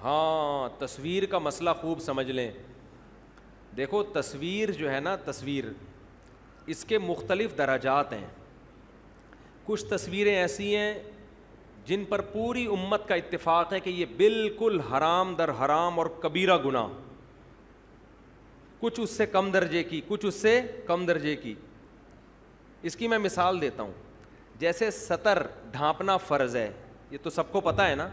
ہاں تصویر کا مسئلہ خوب سمجھ لیں. دیکھو تصویر جو ہے نا، تصویر اس کے مختلف درجات ہیں. کچھ تصویریں ایسی ہیں جن پر پوری امت کا اتفاق ہے کہ یہ بالکل حرام در حرام اور کبیرہ گناہ. کچھ اس سے کم درجے کی، کچھ اس سے کم درجے کی. اس کی میں مثال دیتا ہوں. جیسے سطر ڈھانپنا فرض ہے، یہ تو سب کو پتہ ہے نا،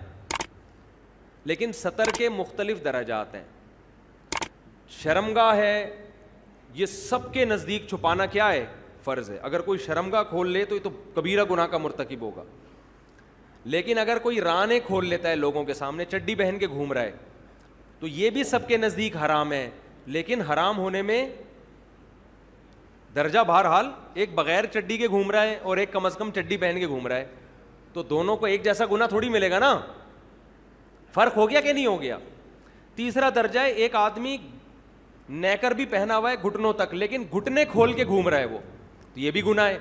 لیکن سطر کے مختلف درجات ہیں. شرمگاہ ہے، یہ سب کے نزدیک چھپانا کیا ہے؟ فرض ہے. اگر کوئی شرمگاہ کھول لے تو یہ تو کبیرہ گناہ کا مرتکب ہوگا. لیکن اگر کوئی رانے کھول لیتا ہے لوگوں کے سامنے، چڈی پہن کے گھوم رہا ہے، تو یہ بھی سب کے نزدیک حرام ہے. لیکن حرام ہونے میں درجہ بہرحال ایک بغیر چڈی کے گھوم رہا ہے اور ایک کم از کم چڈی پہن کے گھوم رہا ہے، تو دونوں کو ایک جیسا گناہ تھوڑی ملے گا نا. فرق ہو گیا کہ نہیں ہو گیا؟ تیسرا درجہ ہے ایک آدمی نیکر بھی پہنا ہوا ہے گھٹنوں تک، لیکن گھٹنے کھول کے گھوم رہا ہے وہ، تو یہ بھی گناہ ہے.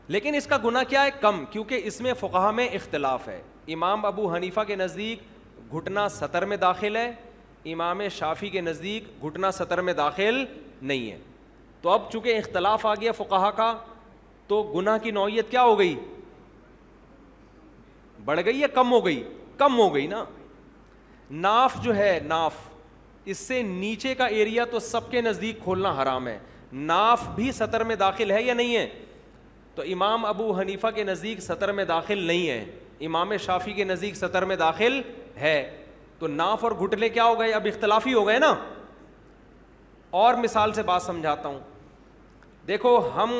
لیکن اس کا گناہ کیا ہے؟ کم، کیونکہ اس میں فقہا میں اختلاف ہے. امام ابو حنیفہ کے نزدیک گھٹنا سطر میں داخل ہے، امام شافعی کے نزدیک گھٹنا سطر میں داخل نہیں ہے. تو اب چونکہ اختلاف آ گیا فقہا کا، تو گناہ کی نوعیت کیا ہو گئی؟ بڑھ گئی یا کم ہو گئی؟ کم ہو گئی نا. ناف جو ہے، ناف، اس سے نیچے کا ایریا تو سب کے نزدیک کھولنا حرام ہے. ناف بھی سطر میں داخل ہے یا نہیں ہے؟ تو امام ابو حنیفہ کے نزدیک سطر میں داخل نہیں ہے، امام شافعی کے نزدیک سطر میں داخل ہے. تو ناف اور گھٹنے کیا ہو گئے؟ اب اختلافی ہو گئے نا. اور مثال سے بات سمجھاتا ہوں. دیکھو ہم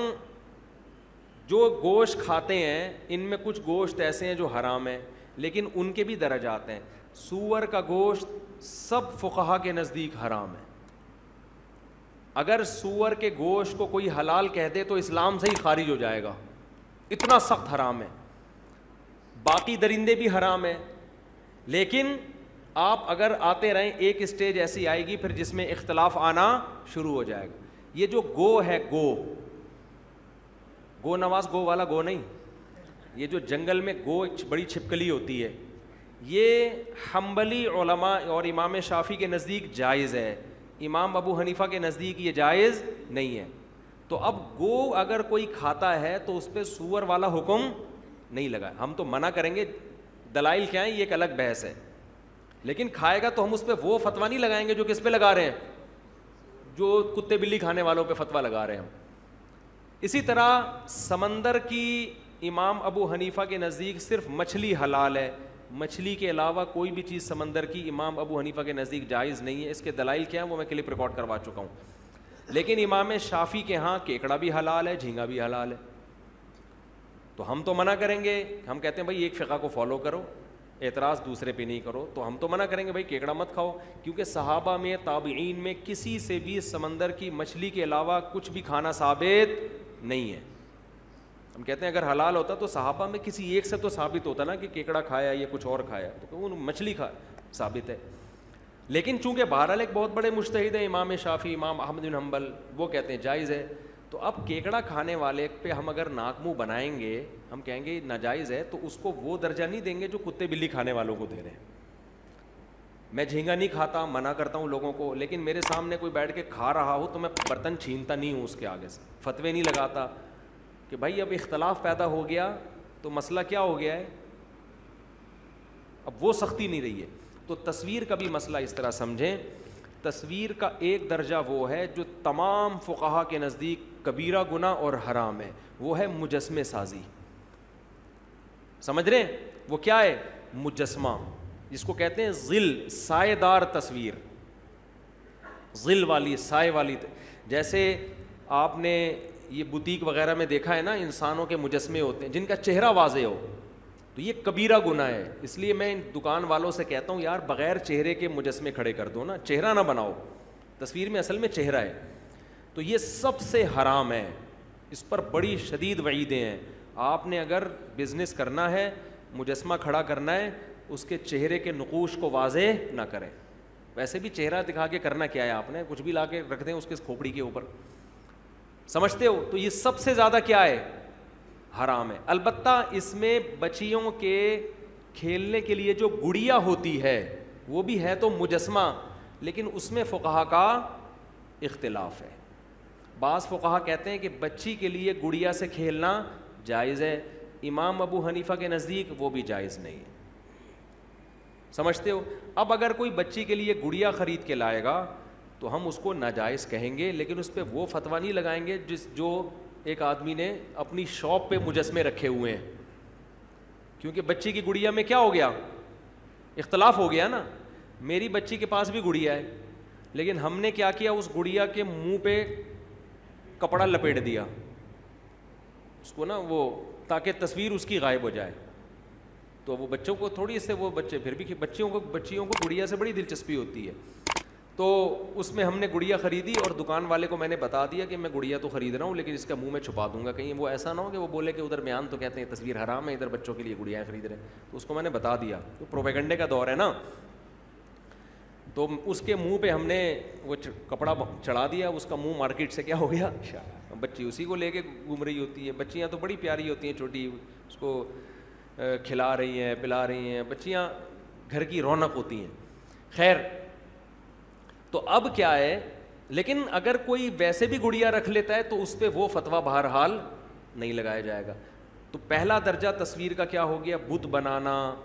جو گوشت کھاتے ہیں ان میں کچھ گوشت ایسے ہیں جو حرام ہیں، لیکن ان کے بھی درجات ہیں. سور کا گوشت سب فقہا کے نزدیک حرام ہے. اگر سور کے گوشت کو کوئی حلال کہہ دے تو اسلام سے ہی خارج ہو جائے گا، اتنا سخت حرام ہے. باقی درندے بھی حرام ہیں. لیکن آپ اگر آتے رہیں، ایک اسٹیج ایسی آئے گی پھر جس میں اختلاف آنا شروع ہو جائے گا. یہ جو گو ہے، گو نواز گو والا گو نہیں، یہ جو جنگل میں گو بڑی چھپکلی ہوتی ہے، یہ حنبلی علماء اور امام شافعی کے نزدیک جائز ہے، امام ابو حنیفہ کے نزدیک یہ جائز نہیں ہے. تو اب گو اگر کوئی کھاتا ہے تو اس پہ سور والا حکم نہیں لگا. ہم تو منع کریں گے، دلائل کیا ہیں یہ ایک الگ بحث ہے. لیکن کھائے گا تو ہم اس پہ وہ فتویٰ نہیں لگائیں گے جو کس پہ لگا رہے ہیں، جو کتے بلی کھانے والوں پہ فتویٰ لگا رہے ہیں ہم. اسی طرح سمندر کی امام ابو حنیفہ کے نزدیک صرف مچھلی حلال ہے، مچھلی کے علاوہ کوئی بھی چیز سمندر کی امام ابو حنیفہ کے نزدیک جائز نہیں ہے. اس کے دلائل کیا ہیں وہ میں کلپ ریکارڈ کروا چکا ہوں. لیکن امام شافعی کے ہاں کیکڑا بھی حلال ہے، جھینگا بھی حلال ہے. تو ہم تو منع کریں گے، ہم کہتے ہیں بھائی ایک فقہ کو فالو کرو، اعتراض دوسرے پہ نہیں کرو. تو ہم تو منع کریں گے بھائی کیکڑا مت کھاؤ، کیونکہ صحابہ میں، تابعین میں کسی سے بھی سمندر کی مچھلی کے علاوہ کچھ بھی کھانا ثابت نہیں ہے. ہم کہتے ہیں اگر حلال ہوتا تو صحابہ میں کسی ایک سے تو ثابت ہوتا نا کہ کیکڑا کھایا یا کچھ اور کھایا، تو وہ مچھلی ثابت ہے. لیکن چونکہ بہرحال ایک بہت بڑے مجتہد ہیں امام شافعی، امام احمد بن حنبل، وہ کہتے ہیں جائز ہے. تو اب کیکڑا کھانے والے پہ ہم اگر ناک منہ بنائیں گے، ہم کہیں گے ناجائز ہے، تو اس کو وہ درجہ نہیں دیں گے جو کتے بلی کھانے والوں کو دے رہے ہیں. میں جھینگا نہیں کھاتا، منع کرتا ہوں لوگوں کو، لیکن میرے سامنے کوئی بیٹھ کے کھا رہا ہو تو میں برتن چھینتا نہیں ہوں اس کے آگے سے، فتوے نہیں لگاتا کہ بھائی اب اختلاف پیدا ہو گیا تو مسئلہ کیا ہو گیا ہے، اب وہ سختی نہیں رہی ہے. تو تصویر کا بھی مسئلہ اس طرح سمجھیں. تصویر کا ایک درجہ وہ ہے جو تمام فقہا کے نزدیک کبیرہ گناہ اور حرام ہے، وہ ہے مجسمے سازی. سمجھ رہے ہیں وہ کیا ہے؟ مجسمہ، جس کو کہتے ہیں ظل، سائے دار تصویر، ظل والی، سائے والی. جیسے آپ نے یہ بوتیک وغیرہ میں دیکھا ہے نا، انسانوں کے مجسمے ہوتے ہیں جن کا چہرہ واضح ہو، تو یہ کبیرہ گناہ ہے. اس لیے میں ان دکان والوں سے کہتا ہوں یار بغیر چہرے کے مجسمے کھڑے کر دو نا، چہرہ نہ بناؤ، تصویر میں اصل میں چہرہ ہے. تو یہ سب سے حرام ہے، اس پر بڑی شدید وعیدیں ہیں. آپ نے اگر بزنس کرنا ہے، مجسمہ کھڑا کرنا ہے، اس کے چہرے کے نقوش کو واضح نہ کریں. ویسے بھی چہرہ دکھا کے کرنا کیا ہے، آپ نے کچھ بھی لا کے رکھ دیں اس کے کھوپڑی کے اوپر، سمجھتے ہو؟ تو یہ سب سے زیادہ کیا ہے؟ حرام ہے. البتہ اس میں بچیوں کے کھیلنے کے لیے جو گڑیا ہوتی ہے وہ بھی ہے تو مجسمہ، لیکن اس میں فقہا کا اختلاف ہے. بعض فقہا کہتے ہیں کہ بچی کے لیے گڑیا سے کھیلنا جائز ہے، امام ابو حنیفہ کے نزدیک وہ بھی جائز نہیں ہے. سمجھتے ہو؟ اب اگر کوئی بچی کے لیے گڑیا خرید کے لائے گا تو ہم اس کو ناجائز کہیں گے، لیکن اس پہ وہ فتویٰ نہیں لگائیں گے جو ایک آدمی نے اپنی شاپ پہ مجسمے رکھے ہوئے ہیں. کیونکہ بچی کی گڑیا میں کیا ہو گیا؟ اختلاف ہو گیا نا. میری بچی کے پاس بھی گڑیا ہے، لیکن ہم نے کیا کیا، اس گڑیا کے منہ پہ کپڑا لپیٹ دیا اس کو نا، وہ تاکہ تصویر اس کی غائب ہو جائے. تو وہ بچوں کو تھوڑی، اس سے وہ بچے پھر بھی بچیوں کو گڑیا سے بڑی دلچسپی ہوتی ہے. تو اس میں ہم نے گڑیا خریدی اور دکان والے کو میں نے بتا دیا کہ میں گڑیا تو خرید رہا ہوں لیکن اس کا منہ میں چھپا دوں گا، کہیں وہ ایسا نہ ہو کہ وہ بولے کہ ادھر بیان تو کہتے ہیں تصویر حرام ہے، ادھر بچوں کے لیے گڑیاں خرید رہے ہیں. تو اس کو میں نے بتا دیا، تو پروپیگنڈے کا دور ہے نا. تو اس کے منہ پہ ہم نے وہ کپڑا چڑھا دیا، اس کا منہ مارکیٹ سے کیا ہو گیا، بچی اسی کو لے کے گھوم رہی ہوتی ہے. بچیاں تو بڑی پیاری ہوتی ہیں چھوٹی، اس کو کھلا رہی ہیں پلا رہی ہیں، بچیاں گھر کی رونق ہوتی ہیں. خیر، تو اب کیا ہے، لیکن اگر کوئی ویسے بھی گڑیا رکھ لیتا ہے تو اس پہ وہ فتویٰ بہرحال نہیں لگایا جائے گا. تو پہلا درجہ تصویر کا کیا ہو گیا، بت بنانا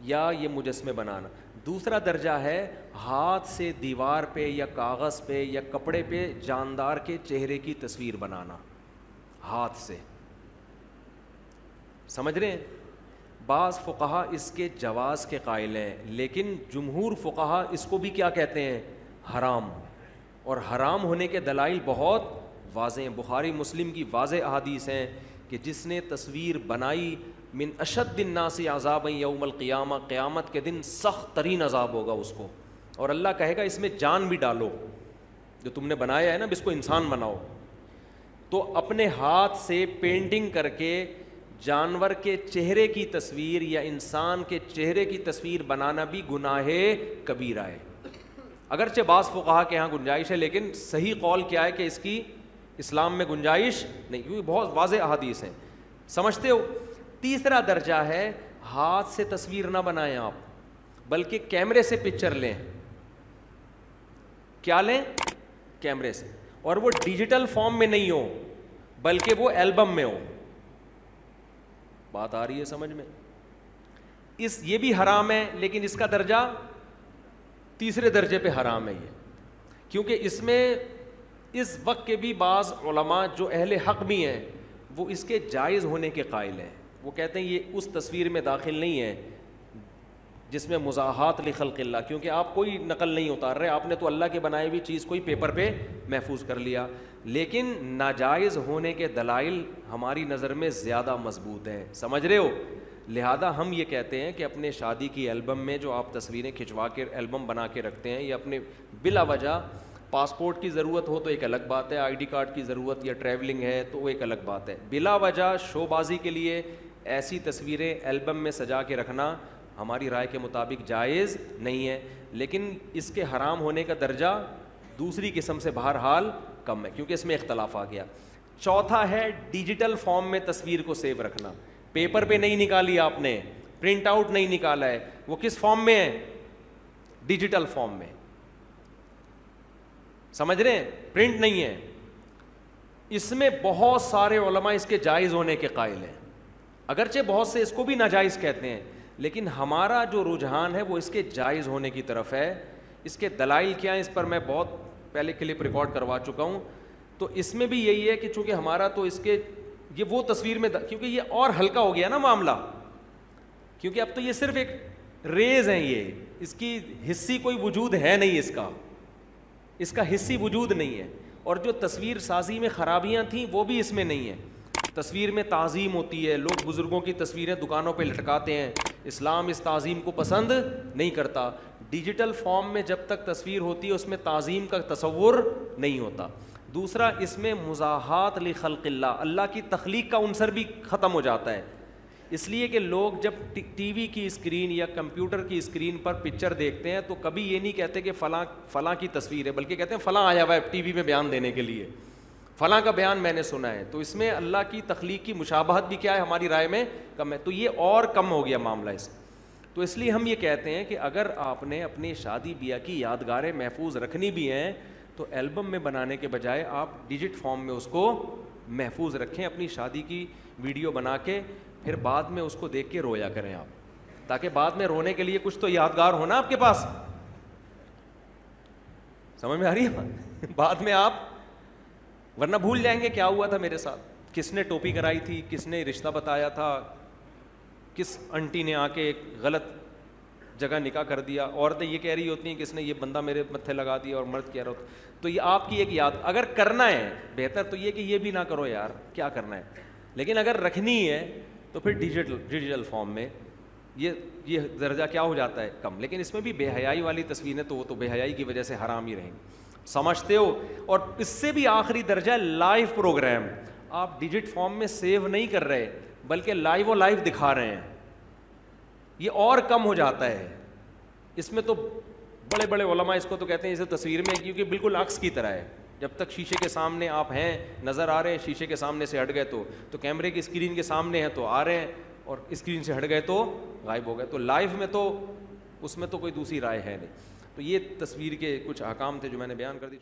یا یہ مجسمے بنانا. دوسرا درجہ ہے ہاتھ سے دیوار پہ یا کاغذ پہ یا کپڑے پہ جاندار کے چہرے کی تصویر بنانا ہاتھ سے. سمجھ رہے ہیں؟ بعض فقہا اس کے جواز کے قائل ہیں، لیکن جمہور فقہا اس کو بھی کیا کہتے ہیں، حرام. اور حرام ہونے کے دلائل بہت واضح ہیں. بخاری مسلم کی واضح احادیث ہیں کہ جس نے تصویر بنائی، من اشد الناس عذابا یوم القیامہ، قیامت کے دن سخت ترین عذاب ہوگا اس کو. اور اللہ کہے گا اس میں جان بھی ڈالو، جو تم نے بنایا ہے نا، اس کو انسان بناؤ. تو اپنے ہاتھ سے پینٹنگ کر کے جانور کے چہرے کی تصویر یا انسان کے چہرے کی تصویر بنانا بھی گناہ کبیرہ ہے. اگرچہ بعض فقہا کے ہاں گنجائش ہے، لیکن صحیح قول کیا ہے کہ اس کی اسلام میں گنجائش نہیں، کیونکہ بہت واضح احادیث ہیں. سمجھتے ہو؟ تیسرا درجہ ہے ہاتھ سے تصویر نہ بنائیں آپ، بلکہ کیمرے سے پکچر لیں. کیا لیں؟ کیمرے سے. اور وہ ڈیجیٹل فارم میں نہیں ہو بلکہ وہ ایلبم میں ہو. بات آ رہی ہے سمجھ میں؟ یہ بھی حرام ہے، لیکن اس کا درجہ تیسرے درجے پہ حرام ہے یہ، کیونکہ اس میں اس وقت کے بھی بعض علماء جو اہل حق بھی ہیں وہ اس کے جائز ہونے کے قائل ہیں. وہ کہتے ہیں یہ اس تصویر میں داخل نہیں ہے جس میں مزاحات لخلق اللہ، کیونکہ آپ کوئی نقل نہیں اتار رہے، آپ نے تو اللہ کے بنائی ہوئی چیز کوئی پیپر پہ محفوظ کر لیا. لیکن ناجائز ہونے کے دلائل ہماری نظر میں زیادہ مضبوط ہیں. سمجھ رہے ہو؟ لہذا ہم یہ کہتے ہیں کہ اپنے شادی کی البم میں جو آپ تصویریں کھنچوا کے البم بنا کے رکھتے ہیں، یا اپنے بلا وجہ پاسپورٹ کی ضرورت ہو تو ایک الگ بات ہے، آئی ڈی کارڈ کی ضرورت یا ٹریولنگ ہے تو وہ ایک الگ بات ہے. بلا وجہ شو بازی کے لیے ایسی تصویریں البم میں سجا کے رکھنا ہماری رائے کے مطابق جائز نہیں ہے، لیکن اس کے حرام ہونے کا درجہ دوسری قسم سے بہرحال کم ہے، کیونکہ اس میں اختلاف آ گیا. چوتھا ہے ڈیجیٹل فارم میں تصویر کو سیو رکھنا. پیپر پہ نہیں نکالی آپ نے، پرنٹ آؤٹ نہیں نکالا ہے، وہ کس فارم میں ہے؟ ڈیجیٹل فارم میں. سمجھ رہے ہیں؟ پرنٹ نہیں ہے. اس میں بہت سارے علماء اس کے جائز ہونے کے قائل ہیں، اگرچہ بہت سے اس کو بھی ناجائز کہتے ہیں، لیکن ہمارا جو رجحان ہے وہ اس کے جائز ہونے کی طرف ہے. اس کے دلائل کیا ہیں؟ اس پر میں بہت پہلے کلپ ریکارڈ کروا چکا ہوں. تو اس میں بھی یہی ہے کہ چونکہ ہمارا تو اس کے یہ وہ تصویر میں کیونکہ یہ اور ہلکا ہو گیا نا معاملہ، کیونکہ اب تو یہ صرف ایک ریز ہیں، یہ اس کی حصی کوئی وجود ہے نہیں، اس کا حصی وجود نہیں ہے. اور جو تصویر سازی میں خرابیاں تھیں وہ بھی اس میں نہیں ہیں. تصویر میں تعظیم ہوتی ہے، لوگ بزرگوں کی تصویریں دکانوں پہ لٹکاتے ہیں، اسلام اس تعظیم کو پسند نہیں کرتا. ڈیجیٹل فارم میں جب تک تصویر ہوتی ہے اس میں تعظیم کا تصور نہیں ہوتا. دوسرا، اس میں مزاحات لخلق اللہ، اللہ کی تخلیق کا عنصر بھی ختم ہو جاتا ہے. اس لیے کہ لوگ جب ٹی وی کی اسکرین یا کمپیوٹر کی اسکرین پر پکچر دیکھتے ہیں تو کبھی یہ نہیں کہتے کہ فلاں کی تصویر ہے، بلکہ کہتے ہیں فلاں آیا ہوا ہے ٹی وی میں بیان دینے کے لیے، فلاں کا بیان میں نے سنا ہے. تو اس میں اللہ کی تخلیق کی مشابہت بھی کیا ہے ہماری رائے میں کم ہے. تو یہ اور کم ہو گیا معاملہ اس. تو اس لیے ہم یہ کہتے ہیں کہ اگر آپ نے اپنی شادی بیاہ کی یادگاریں محفوظ رکھنی بھی ہیں تو البم میں بنانے کے بجائے آپ ڈیجٹ فارم میں اس کو محفوظ رکھیں, اپنی شادی کی ویڈیو بنا کے, پھر بعد میں اس کو دیکھ کے رویا کریں آپ, تاکہ بعد میں رونے کے لیے کچھ تو یادگار ہونا آپ کے پاس. سمجھ میں آ رہی ہے بعد میں آپ, ورنہ بھول جائیں گے کیا ہوا تھا میرے ساتھ, کس نے ٹوپی کرائی تھی, کس نے رشتہ بتایا تھا, کس انٹی نے آ کے ایک غلط جگہ نکاح کر دیا. عورتیں یہ کہہ رہی ہوتی ہیں کس نے یہ بندہ میرے متھے لگا دیا, اور مرد کہہ رہا ہوتا. تو یہ آپ کی ایک یاد, اگر کرنا ہے بہتر تو یہ کہ یہ بھی نہ کرو یار, کیا کرنا ہے, لیکن اگر رکھنی ہے تو پھر ڈیجیٹل فارم میں یہ درجہ کیا ہو جاتا ہے کم. لیکن اس میں بھی بے حیائی والی تصویریں تو وہ تو بے حیائی کی وجہ سے حرام ہی رہیں گی, سمجھتے ہو. اور اس سے بھی آخری درجہ لائیو پروگرام, آپ ڈیجٹ فارم میں سیو نہیں کر رہے بلکہ لائیو دکھا رہے ہیں, یہ اور کم ہو جاتا ہے. اس میں تو بڑے بڑے علماء اس کو تو کہتے ہیں اسے تصویر میں, کیونکہ بالکل عکس کی طرح ہے. جب تک شیشے کے سامنے آپ ہیں, نظر آ رہے ہیں, شیشے کے سامنے سے ہٹ گئے تو کیمرے کی اسکرین کے سامنے ہیں تو آ رہے ہیں, اور اسکرین سے ہٹ گئے تو غائب ہو گئے. تو لائیو میں تو اس میں تو کوئی دوسری رائے ہے نہیں. تو یہ تصویر کے کچھ احکام تھے جو میں نے بیان کر دی.